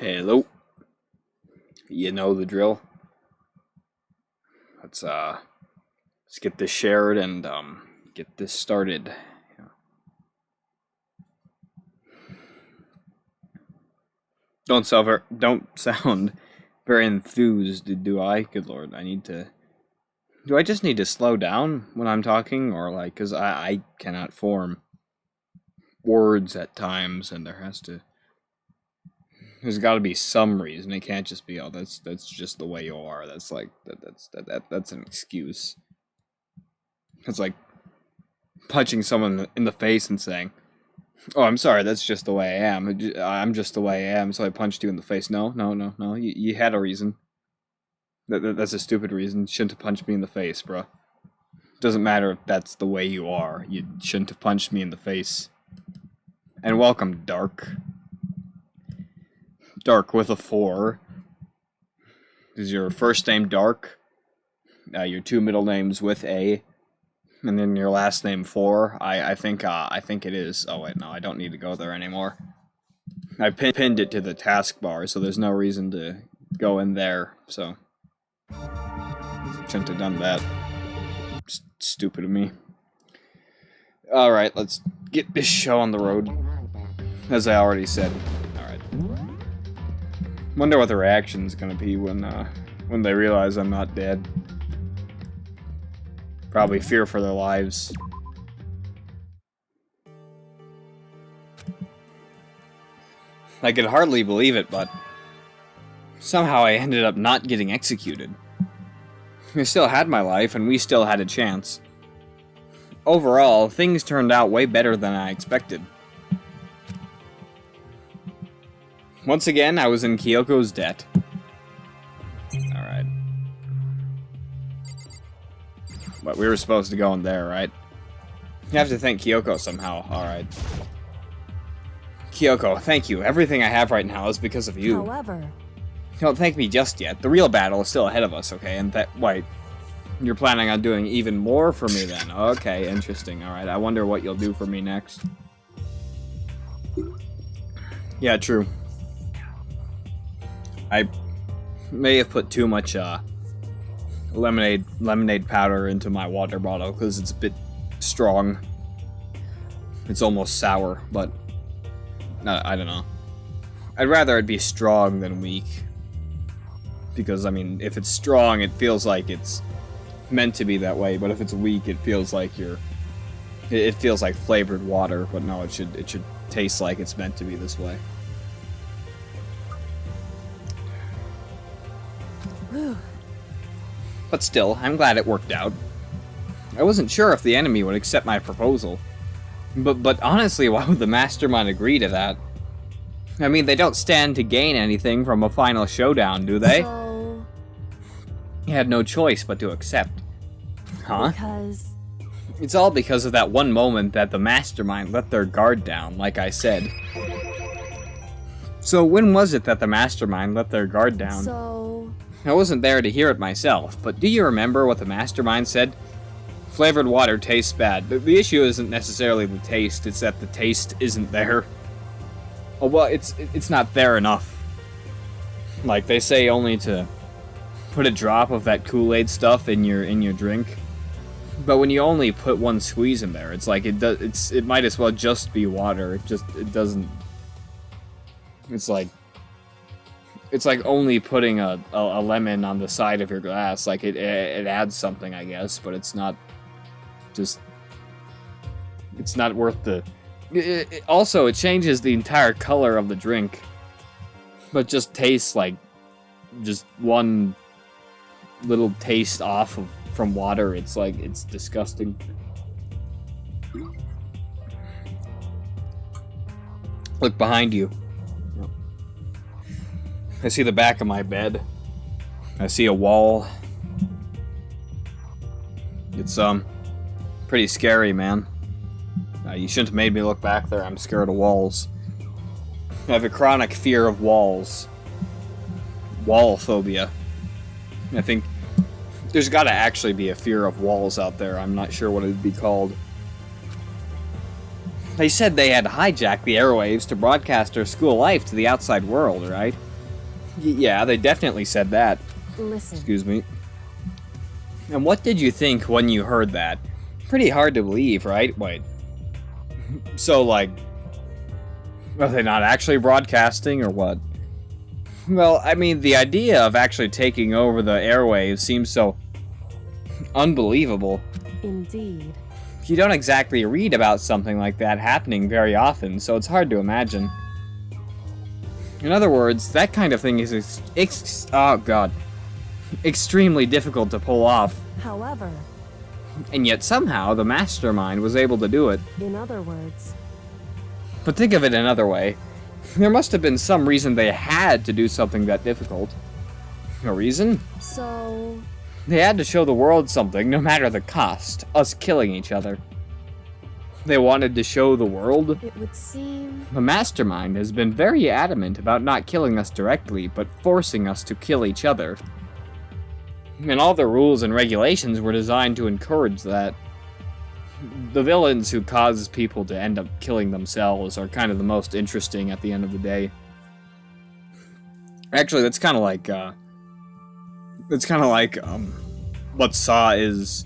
Hello. You know the drill. Let's get this shared and get this started. Don't sound very enthused, do I? Good lord, do I just need to slow down when I'm talking, or like, cause I cannot form words at times, and there's got to be some reason. It can't just be, oh, that's just the way you are. That's like that's an excuse. It's like punching someone in the face and saying, "Oh, I'm sorry. That's just the way I am. I'm just the way I am." So I punched you in the face. No. You had a reason. That's a stupid reason. Shouldn't have punched me in the face, bro. Doesn't matter if that's the way you are. You shouldn't have punched me in the face. And welcome, Dark. Dark with a 4. Is your first name Dark? Your two middle names with A, and then your last name 4. I think it is. Oh wait, no, I don't need to go there anymore. I pinned it to the taskbar, so there's no reason to go in there. So shouldn't have done that. Stupid of me. All right, let's get this show on the road. As I already said. All right. Wonder what the reaction's gonna be when they realize I'm not dead. Probably fear for their lives. I could hardly believe it, but somehow I ended up not getting executed. I still had my life, and we still had a chance. Overall, things turned out way better than I expected. Once again, I was in Kyoko's debt. Alright. But we were supposed to go in there, right? You have to thank Kyoko somehow. Alright. Kyoko, thank you. Everything I have right now is because of you. However... Don't thank me just yet. The real battle is still ahead of us, okay? And wait. You're planning on doing even more for me then? Okay, interesting. Alright, I wonder what you'll do for me next. Yeah, true. I may have put too much lemonade powder into my water bottle because it's a bit strong. It's almost sour, but I don't know. I'd rather it be strong than weak. Because, I mean, if it's strong, it feels like it's meant to be that way, but if it's weak, it feels like it feels like flavored water, but no, it should taste like it's meant to be this way. But still, I'm glad it worked out. I wasn't sure if the enemy would accept my proposal. But honestly, why would the mastermind agree to that? I mean, they don't stand to gain anything from a final showdown, do they? So... He had no choice but to accept. Huh? Because... It's all because of that one moment that the mastermind let their guard down, like I said. So when was it that the mastermind let their guard down? So... I wasn't there to hear it myself, but do you remember what the mastermind said? Flavored water tastes bad. The issue isn't necessarily the taste, it's that the taste isn't there. Oh, well, it's not there enough. Like, they say only to put a drop of that Kool-Aid stuff in your drink. But when you only put one squeeze in there, it's like it might as well just be water. It doesn't. It's like only putting a lemon on the side of your glass. Like, it adds something, I guess, but it's not just... It's not worth the... Also, it changes the entire color of the drink. But just tastes like just one little taste off from water. It's like, it's disgusting. Look behind you. I see the back of my bed. I see a wall. It's, pretty scary, man. You shouldn't have made me look back there. I'm scared of walls. I have a chronic fear of walls. Wall phobia. I think there's gotta actually be a fear of walls out there. I'm not sure what it'd be called. They said they had hijacked the airwaves to broadcast their school life to the outside world, right? Yeah, they definitely said that. Listen. Excuse me. And what did you think when you heard that? Pretty hard to believe, right? Wait. So, like, are they not actually broadcasting, or what? Well, I mean, the idea of actually taking over the airwaves seems so unbelievable. Indeed. You don't exactly read about something like that happening very often, so it's hard to imagine. In other words, that kind of thing is extremely difficult to pull off. However, And yet somehow the mastermind was able to do it. in other words, But think of it another way. There must have been some reason they had to do something that difficult. A reason? so They had to show the world something, no matter the cost. Us killing each other. They wanted to show the world. it would seem The mastermind has been very adamant about not killing us directly, but forcing us to kill each other. And all the rules and regulations were designed to encourage that. The villains who cause people to end up killing themselves are kind of the most interesting at the end of the day. Actually, that's kind of like, what Saw is.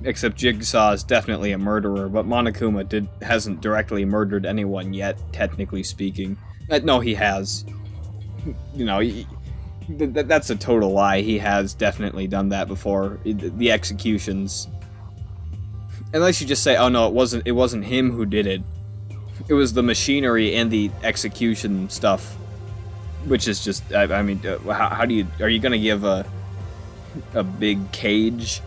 Except Jigsaw is definitely a murderer, but Monokuma hasn't directly murdered anyone yet, technically speaking. No, he has. You know, that's a total lie. He has definitely done that before. The executions. Unless you just say, oh no, it wasn't him who did it. It was the machinery and the execution stuff. Which is just, I mean, are you gonna give a big cage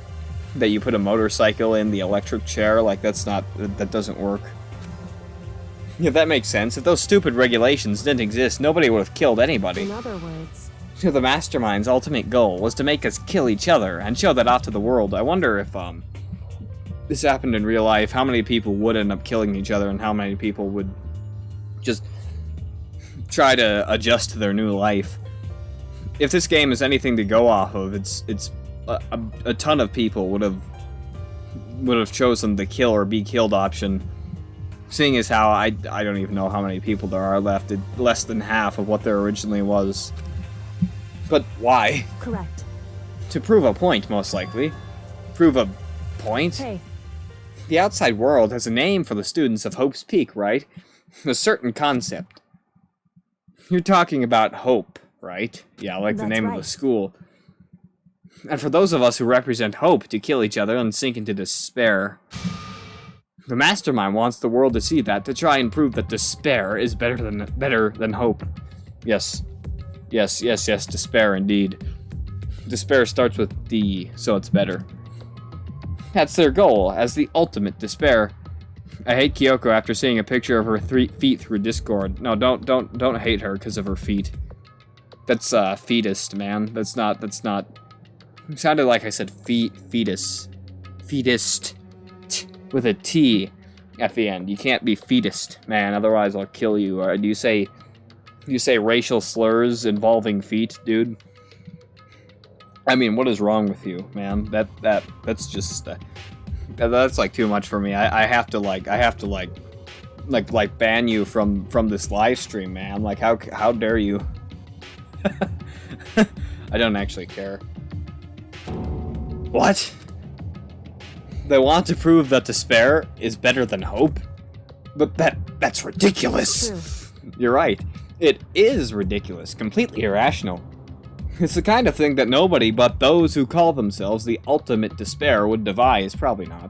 that you put a motorcycle in, the electric chair? Like, that doesn't work. Yeah, that makes sense. If those stupid regulations didn't exist, nobody would have killed anybody. in other words, So the mastermind's ultimate goal was to make us kill each other and show that off to the world. I wonder if, this happened in real life, how many people would end up killing each other and how many people would just try to adjust to their new life. If this game is anything to go off of, it's a ton of people would have chosen the kill or be killed option. Seeing as how I don't even know how many people there are left, less than half of what there originally was. But why? correct. To prove a point, most likely. Prove a point? Hey, The outside world has a name for the students of Hope's Peak, right? A certain concept. You're talking about hope, right? Yeah, like the That's name of right. the school. And for those of us who represent hope to kill each other and sink into despair. The mastermind wants the world to see that, to try and prove that despair is better than hope. Yes. Yes, despair indeed. Despair starts with D, so it's better. That's their goal, as the ultimate despair. I hate Kyoko after seeing a picture of her feet through Discord. No, don't hate her because of her feet. That's fetus, man. That's not. It sounded like I said fetus. Fetus. With a T at the end. You can't be fetus, man, otherwise I'll kill you. Or do you say racial slurs involving feet, dude? I mean, what is wrong with you, man? That's just that's like too much for me. I have to ban you from this live stream, man. Like, how dare you? I don't actually care. What? They want to prove that despair is better than hope? But that's ridiculous. true. You're right. It is ridiculous, completely irrational. It's the kind of thing that nobody but those who call themselves the ultimate despair would devise, probably not.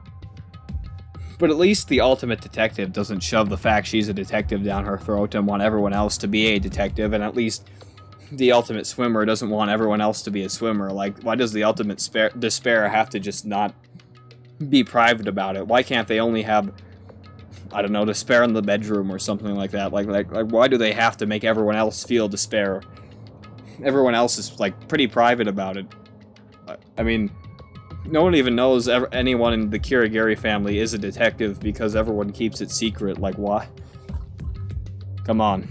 But at least the ultimate detective doesn't shove the fact she's a detective down her throat and want everyone else to be a detective, and at least the ultimate swimmer doesn't want everyone else to be a swimmer. Like, why does the ultimate despair have to just not be private about it? Why can't they only have, I don't know, despair in the bedroom or something like that? Like why do they have to make everyone else feel despair? Everyone else is, like, pretty private about it. I mean, no one even knows anyone in the Kirigiri family is a detective because everyone keeps it secret. Like, why? Come on.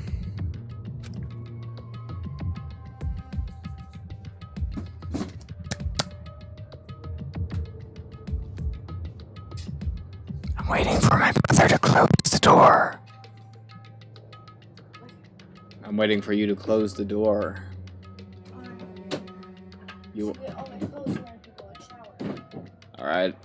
I'm waiting for my mother to close the door. I'm waiting for you to close the door. You. Basically, all my clothes when I go in the shower. All right.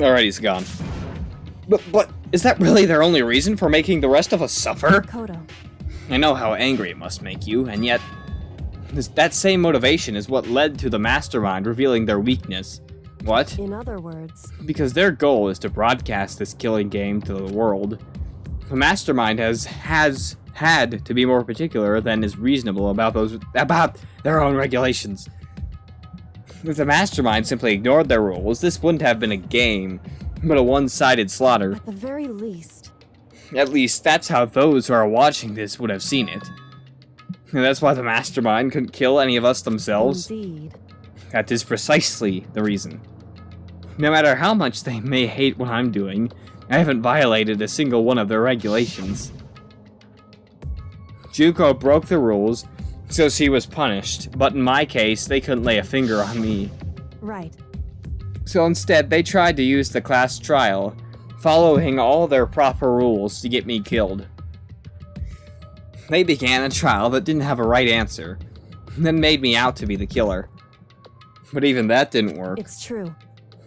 Alright, he's gone. But is that really their only reason for making the rest of us suffer? Kodo. I know how angry it must make you, and yet that same motivation is what led to the Mastermind revealing their weakness. What? In other words, Because their goal is to broadcast this killing game to the world. The Mastermind has had to be more particular than is reasonable about their own regulations. If the Mastermind simply ignored their rules, this wouldn't have been a game, but a one-sided slaughter. at the very least, At least, that's how those who are watching this would have seen it. And that's why the Mastermind couldn't kill any of us themselves. indeed. That is precisely the reason. No matter how much they may hate what I'm doing, I haven't violated a single one of their regulations. Juko broke the rules, so she was punished, but in my case, they couldn't lay a finger on me. Right. So instead, they tried to use the class trial, following all their proper rules to get me killed. They began a trial that didn't have a right answer, and then made me out to be the killer. But even that didn't work. It's true.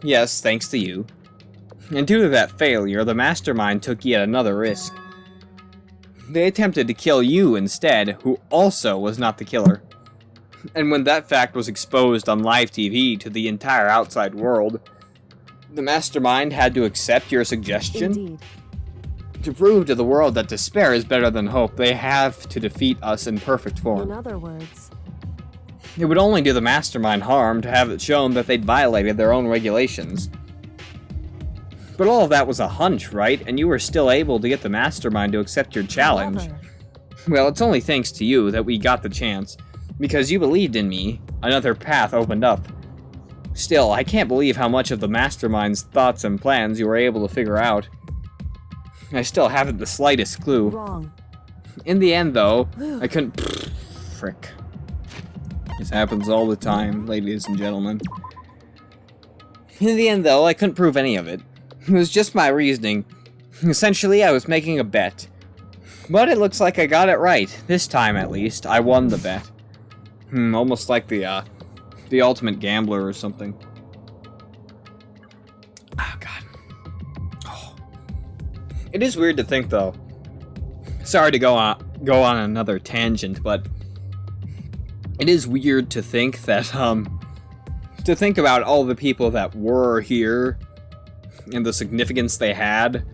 Yes, thanks to you. And due to that failure, the Mastermind took yet another risk. They attempted to kill you instead, who also was not the killer. And when that fact was exposed on live TV to the entire outside world, the Mastermind had to accept your suggestion. Indeed. To prove to the world that despair is better than hope, they have to defeat us in perfect In form. other words, It would only do the Mastermind harm to have it shown that they'd violated their own regulations. But all of that was a hunch, right? And you were still able to get the Mastermind to accept your challenge. however, Well, it's only thanks to you that we got the chance. Because you believed in me, another path opened up. Still, I can't believe how much of the Mastermind's thoughts and plans you were able to figure out. I still haven't the slightest clue. wrong. In the end, though, I couldn't... Frick. This happens all the time, ladies and gentlemen. In the end, though, I couldn't prove any of it. It was just my reasoning. Essentially, I was making a bet. But it looks like I got it right. This time, at least. I won the bet. Almost like the ultimate gambler or something. Oh, God. Oh. It is weird to think, though. Sorry to go on another tangent, but it is weird to think that, to think about all the people that were here and the significance they had.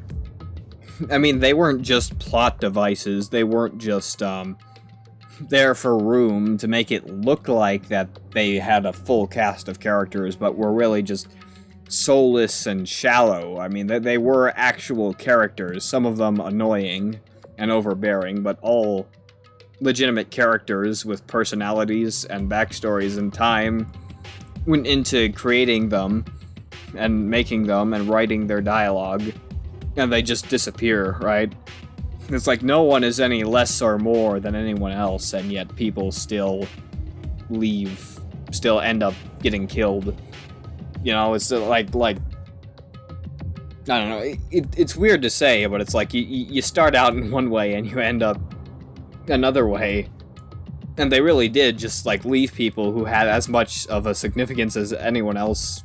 I mean, they weren't just plot devices. They weren't just, there for room to make it look like that they had a full cast of characters, but were really just soulless and shallow. I mean, they were actual characters, some of them annoying and overbearing, but all legitimate characters with personalities and backstories, and time went into creating them and making them and writing their dialogue, and they just disappear, right? It's like no one is any less or more than anyone else, and yet people still leave, still end up getting killed. You know, it's like I don't know, it's weird to say, but it's like you start out in one way and you end up another way. And they really did just, like, leave people who had as much of a significance as anyone else.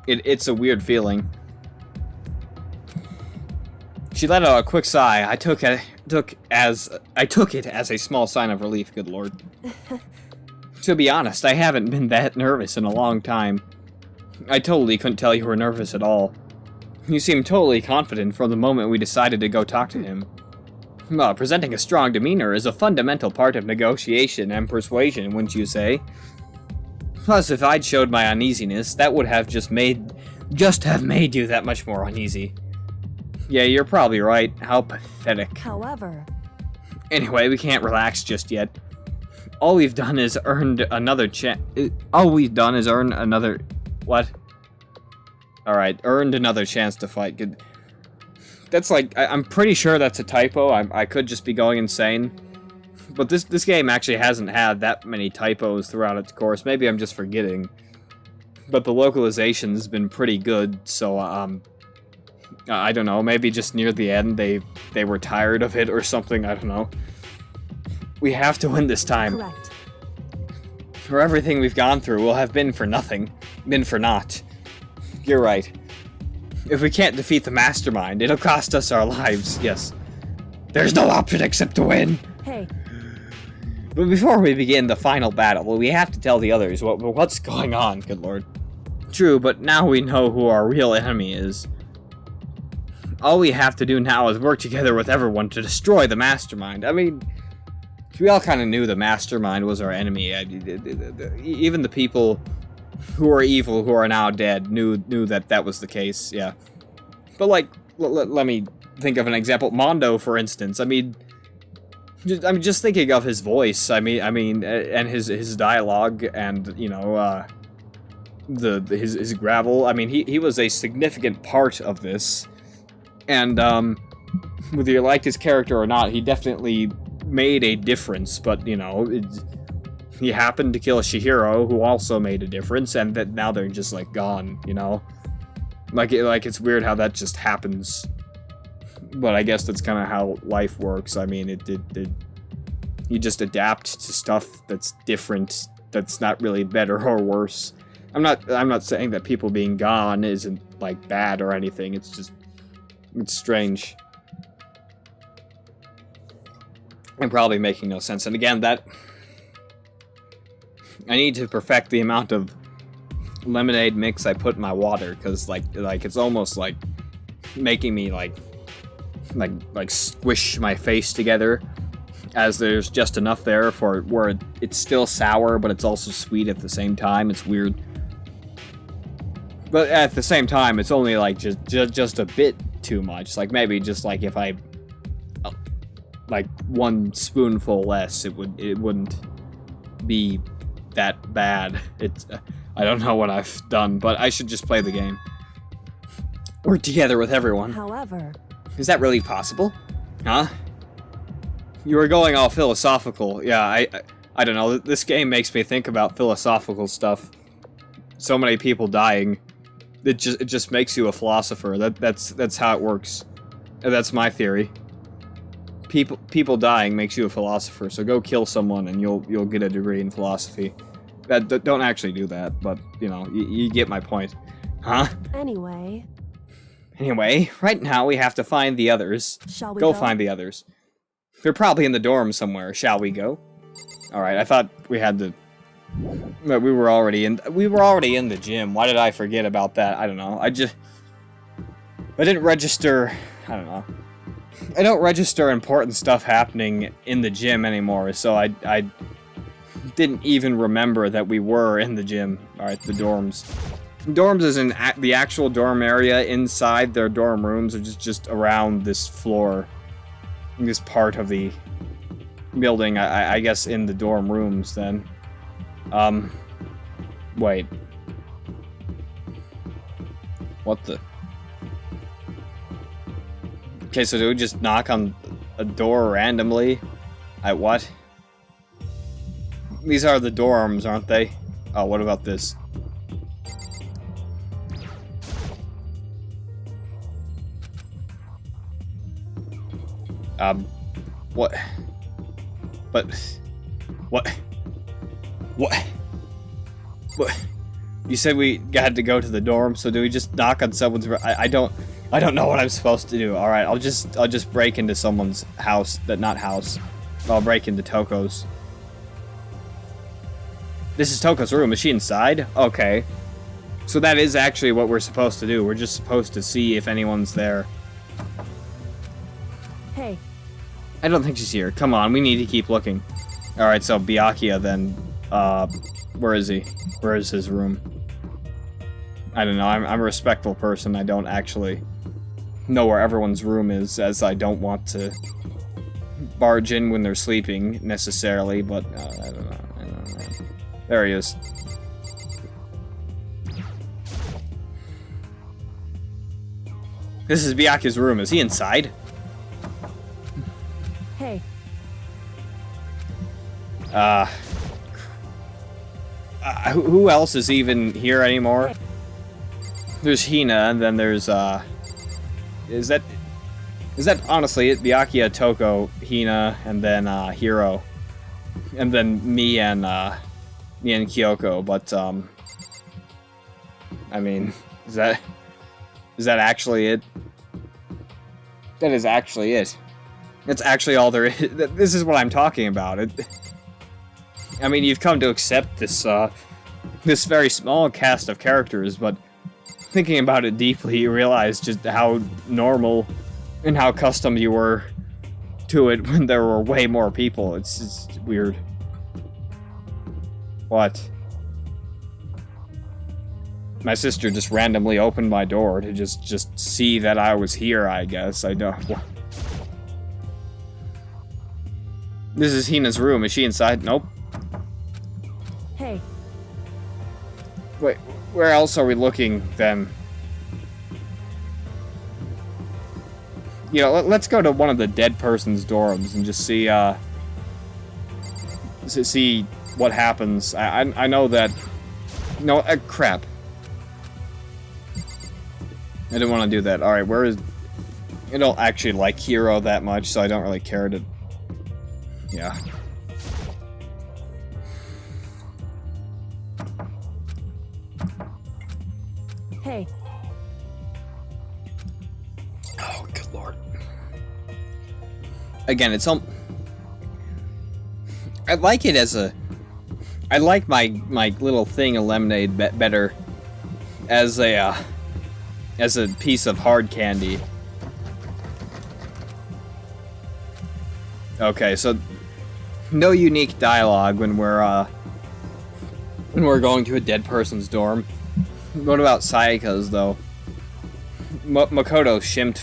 It's a weird feeling. She let out a quick sigh. I took it as a small sign of relief, good lord. To be honest, I haven't been that nervous in a long time. I totally couldn't tell you were nervous at all. You seemed totally confident from the moment we decided to go talk to him. Well, presenting a strong demeanor is a fundamental part of negotiation and persuasion, wouldn't you say? Plus, if I'd showed my uneasiness, that would have just have made you that much more uneasy. Yeah, you're probably right. How pathetic. However, Anyway, we can't relax just yet. All we've done is earned another All we've done is earn another... What? Alright, earned another chance to fight. Good. That's like... I'm pretty sure that's a typo. I could just be going insane. But this game actually hasn't had that many typos throughout its course. Maybe I'm just forgetting. But the localization's been pretty good, so, I don't know, maybe just near the end they were tired of it or something, I don't know. We have to win this time. Correct. For everything we've gone through will have been for nothing. Been for naught. You're right. If we can't defeat the mastermind, it'll cost us our lives, yes. There's no option except to win! Hey, But before we begin the final battle, we have to tell the others what's going on, good lord. True, but now we know who our real enemy is. All we have to do now is work together with everyone to destroy the mastermind. I mean, we all kind of knew the mastermind was our enemy. Even the people who are evil, who are now dead, knew that was the case, yeah. But, like, let me think of an example. Mondo, for instance. I'm just thinking of his voice. I mean, and his dialogue, and you know, his gravel. I mean, he was a significant part of this, and whether you liked his character or not, he definitely made a difference. But you know, he happened to kill Chihiro, who also made a difference, and that now they're just like gone. You know, like it's weird how that just happens. But I guess that's kind of how life works. I mean, you just adapt to stuff that's different, that's not really better or worse. I'm not saying that people being gone isn't, like, bad or anything. It's just, it's strange. And probably making no sense. And again, that... I need to perfect the amount of lemonade mix I put in my water, because, like, it's almost, like, making me, like squish my face together, as there's just enough there for where it's still sour, but it's also sweet at the same time. It's weird. But at the same time, it's only like just a bit too much. Like maybe just like if I like one spoonful less, it wouldn't be that bad. It's I don't know what I've done, but I should just play the game. Work together with everyone. however, Is that really possible? Huh? You were going all philosophical. Yeah, I don't know. This game makes me think about philosophical stuff. So many people dying. It just makes you a philosopher. That's how it works. That's my theory. People dying makes you a philosopher. So go kill someone and you'll get a degree in philosophy. Don't actually do that, but you know, you get my point. Huh? Anyway, right now we have to find the others. Shall we Go go? find the others. They're probably in the dorm somewhere. Shall we go? Alright, I thought we had to... But we were already in the gym. Why did I forget about that? I don't know. I didn't register... I don't know. I don't register important stuff happening in the gym anymore, so I didn't even remember that we were in the gym. Alright, the dorms. Dorms is in the actual dorm area inside their dorm rooms, or just around this floor. This part of the building, I guess in the dorm rooms then. Wait. What the? Okay, so do we just knock on a door randomly? At what? These are the dorms, aren't they? Oh, what about this? What? But, what? You said we had to go to the dorm, so do we just knock on someone's... I don't know what I'm supposed to do. Alright, I'll just break into someone's house, not house. I'll break into Toko's. This is Toko's room. Is she inside? Okay. So that is actually what we're supposed to do. We're just supposed to see if anyone's there. Hey, I don't think she's here. Come on, we need to keep looking. Alright, so Byakuya then, where is he? Where is his room? I don't know, I'm a respectful person. I don't actually know where everyone's room is, as I don't want to barge in when they're sleeping, necessarily, but, I don't know. There he is. This is Byakuya's room. Is he inside? hey, Who else is even here anymore? There's Hina, and then there's, Is that honestly it? Byakuya, Toko, Hina, and then, Hiro. And then me and Kyoko, but, I mean, is that actually it? That is actually it. That's actually all there is. This is what I'm talking about. I mean, you've come to accept this, this very small cast of characters, but thinking about it deeply, you realize just how normal and how accustomed you were to it when there were way more people. It's weird. What? My sister just randomly opened my door to just see that I was here, I guess. I don't... This is Hina's room. Is she inside? Nope. Hey. Wait, where else are we looking, then? You know, let's go to one of the dead person's dorms and just see, see what happens. I know that... No, crap. I didn't want to do that. Alright, where is... I don't actually like Hiro that much, so I don't really care to... Yeah. Hey. Oh, good lord. Again, it's I like it as a... I like my little thing of lemonade better as a piece of hard candy. Okay, so no unique dialogue when we're going to a dead person's dorm. What about Sayaka's though? Makoto simped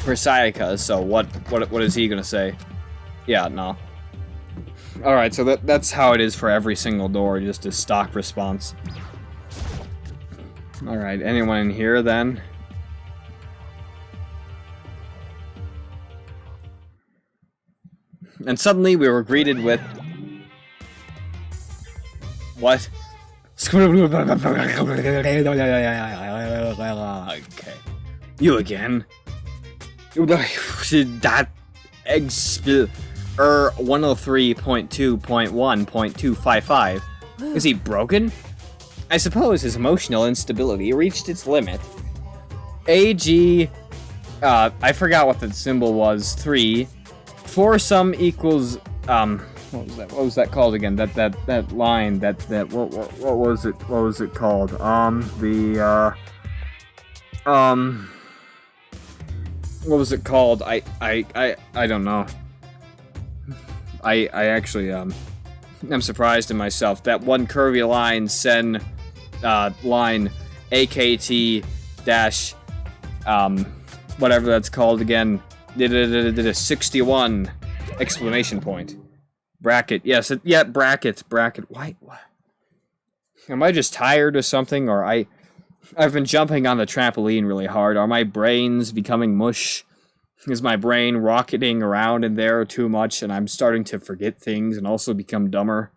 for Sayaka. So what is he gonna say? Yeah, no. All right, so that's how it is for every single door, just a stock response. All right, anyone in here then? And suddenly we were greeted with... What? Okay. You again? That... 103.2.1.255. Is he broken? I suppose his emotional instability reached its limit. AG... I forgot what the symbol was. 3... For some equals, what was that called again? That line, what was it called? What was it called? I don't know. I actually, I'm surprised in myself. That one curvy line, sen, line, AKT, dash, whatever that's called again. Did a 61 exclamation point. Bracket. Yes, yeah, bracket. Why? What? Am I just tired or something? Or I've been jumping on the trampoline really hard. Are my brains becoming mush? Is my brain rocketing around in there too much and I'm starting to forget things and also become dumber?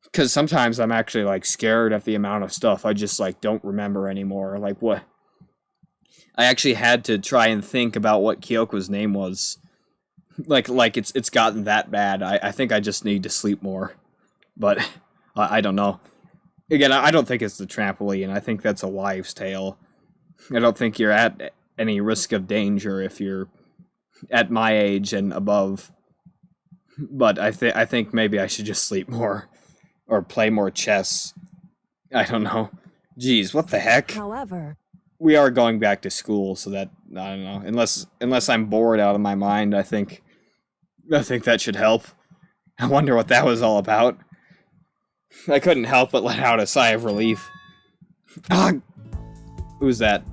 Because sometimes I'm actually, like, scared at the amount of stuff I just, like, don't remember anymore. Like, what? I actually had to try and think about what Kyoko's name was. Like it's gotten that bad. I think I just need to sleep more. But, I don't know. Again, I don't think it's the trampoline. I think that's a wives' tale. I don't think you're at any risk of danger if you're at my age and above. But I think maybe I should just sleep more. Or play more chess. I don't know. Jeez, what the heck? However... We are going back to school, so that, I don't know, unless I'm bored out of my mind, I think that should help. I wonder what that was all about. I couldn't help but let out a sigh of relief. Ah! Who's that?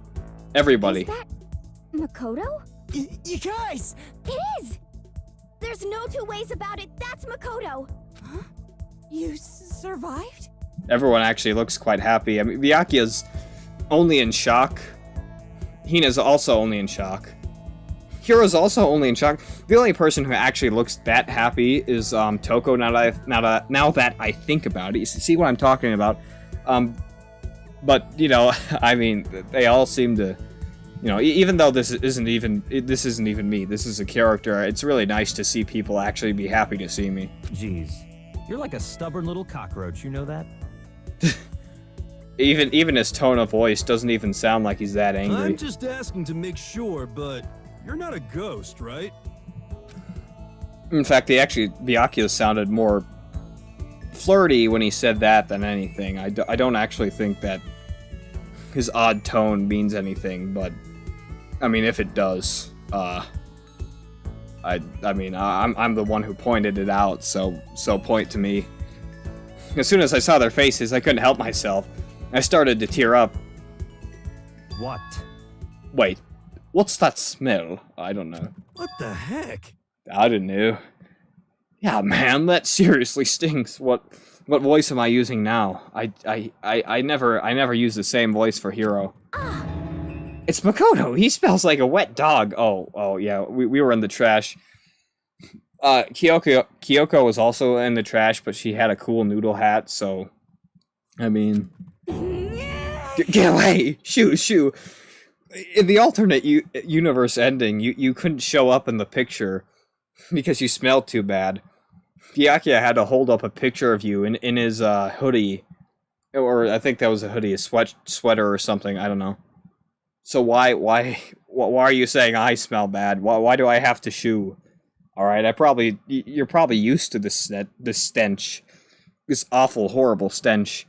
Everybody. Is that Makoto? You guys! It is! There's no two ways about it, that's Makoto! Huh? You survived? Everyone actually looks quite happy. I mean, Byakuya's only in shock. Hina's also only in shock. Hiro's also only in shock. The only person who actually looks that happy is Toko. Now that I think about it, you see what I'm talking about. But you know, I mean, they all seem to, you know, even though this isn't even me. This is a character. It's really nice to see people actually be happy to see me. Jeez, you're like a stubborn little cockroach. You know that? Even his tone of voice doesn't even sound like he's that angry. I'm just asking to make sure, but you're not a ghost, right? In fact, Byakuya sounded more flirty when he said that than anything. I don't actually think that his odd tone means anything, but I mean, if it does, I mean, I'm the one who pointed it out, so point to me. As soon as I saw their faces, I couldn't help myself. I started to tear up. What? Wait, what's that smell? I don't know. What the heck? I don't know. Yeah, man, that seriously stinks. What voice am I using now? I never use the same voice for Hiro. It's Makoto. He smells like a wet dog. Oh yeah, we were in the trash. Kyoko was also in the trash, but she had a cool noodle hat, so I mean, get away! Shoo! In the alternate universe ending, you couldn't show up in the picture because you smelled too bad. Byakuya had to hold up a picture of you in his hoodie, or I think that was a hoodie, a sweater or something. I don't know. So why are you saying I smell bad? Why do I have to shoo? All right, you're probably used to this stench, this awful, horrible stench.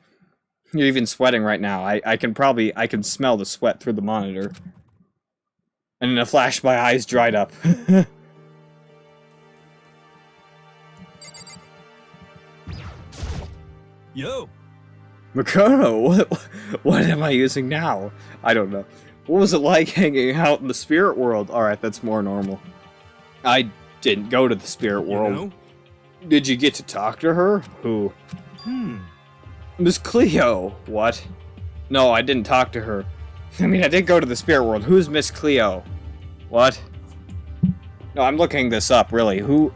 You're even sweating right now. I can smell the sweat through the monitor. And in a flash, my eyes dried up. Yo! Makoto, what am I using now? I don't know. What was it like hanging out in the spirit world? Alright, that's more normal. I didn't go to the spirit world. You know? Did you get to talk to her? Who? Miss Cleo. What? No, I didn't talk to her. I mean, I did go to the spirit world. Who's Miss Cleo? What? No, I'm looking this up, really. Who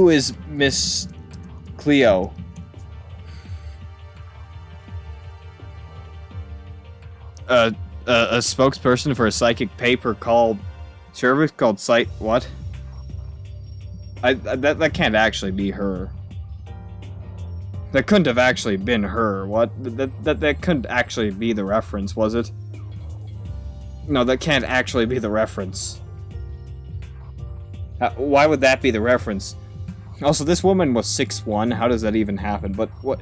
is Miss Cleo? A spokesperson for a psychic paper called service called Site. What? That can't actually be her. That couldn't have actually been her. What? That couldn't actually be the reference, was it? No, that can't actually be the reference. Why would that be the reference? Also, this woman was 6'1". How does that even happen? But what?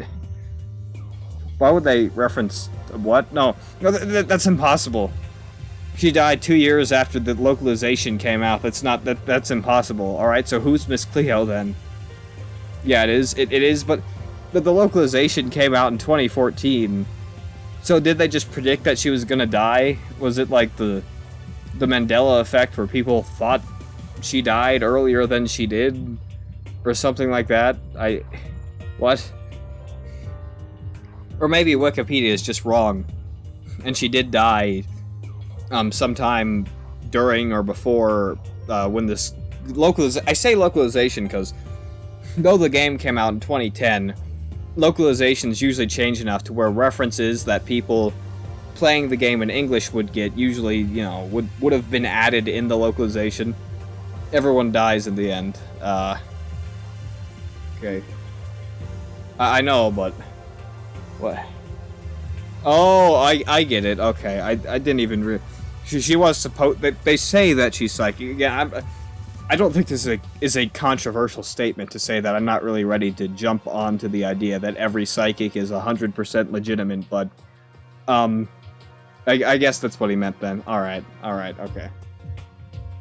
Why would they reference what? No, that's impossible. She died 2 years after the localization came out. That's impossible. All right, so who's Miss Cleo then? Yeah, it is. It is, but the localization came out in 2014. So did they just predict that she was gonna die? Was it like the Mandela effect where people thought she died earlier than she did? Or something like that? What? Or maybe Wikipedia is just wrong. And she did die sometime during or before when this I say localization because though the game came out in 2010, localizations usually change enough to where references that people playing the game in English would get usually, you know, would have been added in the localization. Everyone dies in the end. Okay. I know, but what? Oh, I get it. Okay, I didn't even. She was supposed. They say that she's psychic. Yeah, I don't think this is a controversial statement to say that. I'm not really ready to jump onto the idea that every psychic is 100% legitimate, but I guess that's what he meant then. All right, okay.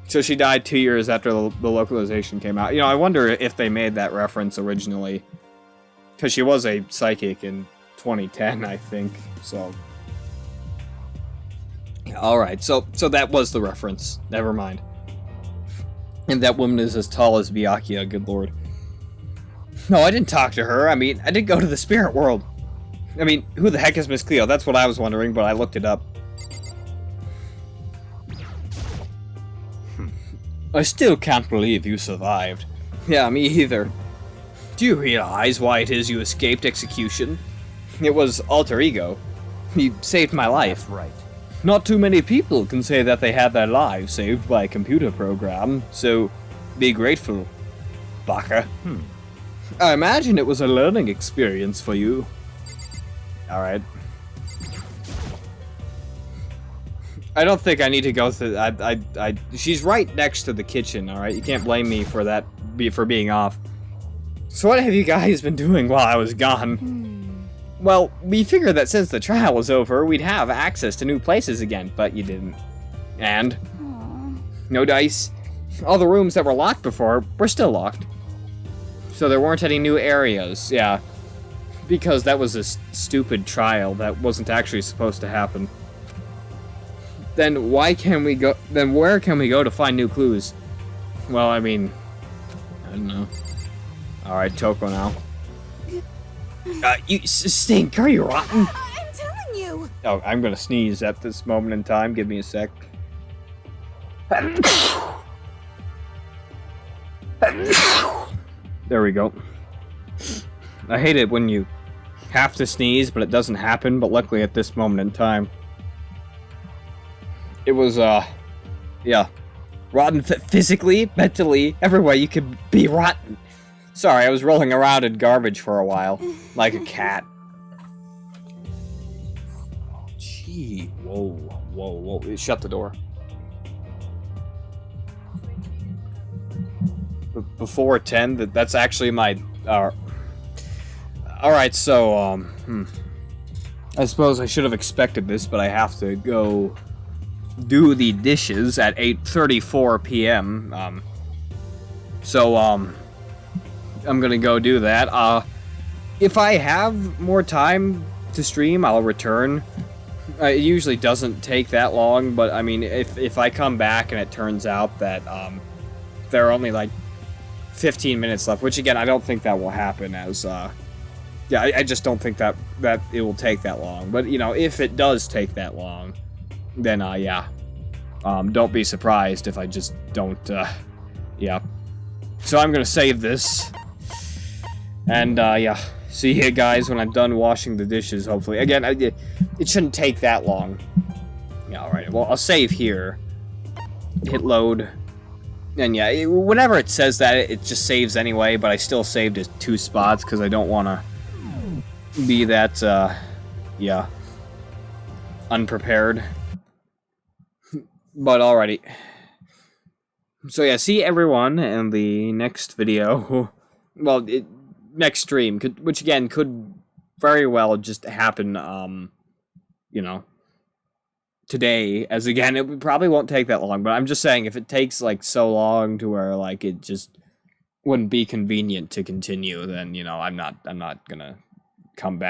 So she died 2 years after the localization came out. You know, I wonder if they made that reference originally, because she was a psychic in 2010, I think. So, all right. So that was the reference. Never mind. And that woman is as tall as Byakuya. Good lord. No, I didn't talk to her. I mean, I did go to the spirit world. I mean, who the heck is Miss Cleo? That's what I was wondering, but I looked it up. I still can't believe you survived. Yeah, me either. Do you realize why it is you escaped execution? It was alter ego. He saved my life. That's right. Not too many people can say that they had their lives saved by a computer program, so be grateful, Baka. I imagine it was a learning experience for you. Alright. I don't think I need to go through. She's right next to the kitchen. All right, you can't blame me for that. For being off. So what have you guys been doing while I was gone? Well, we figured that since the trial was over, we'd have access to new places again, but you didn't. And no dice. All the rooms that were locked before were still locked. So there weren't any new areas. Yeah, because that was a stupid trial that wasn't actually supposed to happen. Then why can we go? Then where can we go to find new clues? Well, I mean, I don't know. All right, Toko now. You stink. Are you rotten? I'm telling you. Oh, I'm gonna sneeze at this moment in time. Give me a sec. There we go. I hate it when you have to sneeze, but it doesn't happen. But luckily, at this moment in time. It was, yeah. Rotten physically, mentally, everywhere you could be rotten. Sorry, I was rolling around in garbage for a while. Like a cat. Oh, gee. Whoa, whoa, whoa. Shut the door. Before 10, that's actually my, Alright, so, I suppose I should have expected this, but I have to go do the dishes at 8:34 p.m. I'm gonna go do that. If I have more time to stream, I'll return. It usually doesn't take that long, but I mean, if I come back and it turns out that there are only like 15 minutes left, which again, I don't think that will happen as, yeah, I just don't think that it will take that long. But, you know, if it does take that long, then, yeah. Don't be surprised if I just don't, yeah. So I'm gonna save this. And, yeah. See you guys when I'm done washing the dishes, hopefully. Again, it shouldn't take that long. Yeah, alright. Well, I'll save here. Hit load. And yeah, whenever it says that, it just saves anyway, but I still saved as 2 spots because I don't want to be that, yeah, unprepared. But alrighty. So yeah, see everyone in the next video. Well, next stream, which again could very well just happen, you know, today, as again, it probably won't take that long, but I'm just saying, if it takes, like, so long to where, like, it just wouldn't be convenient to continue, then, you know, I'm not gonna come back.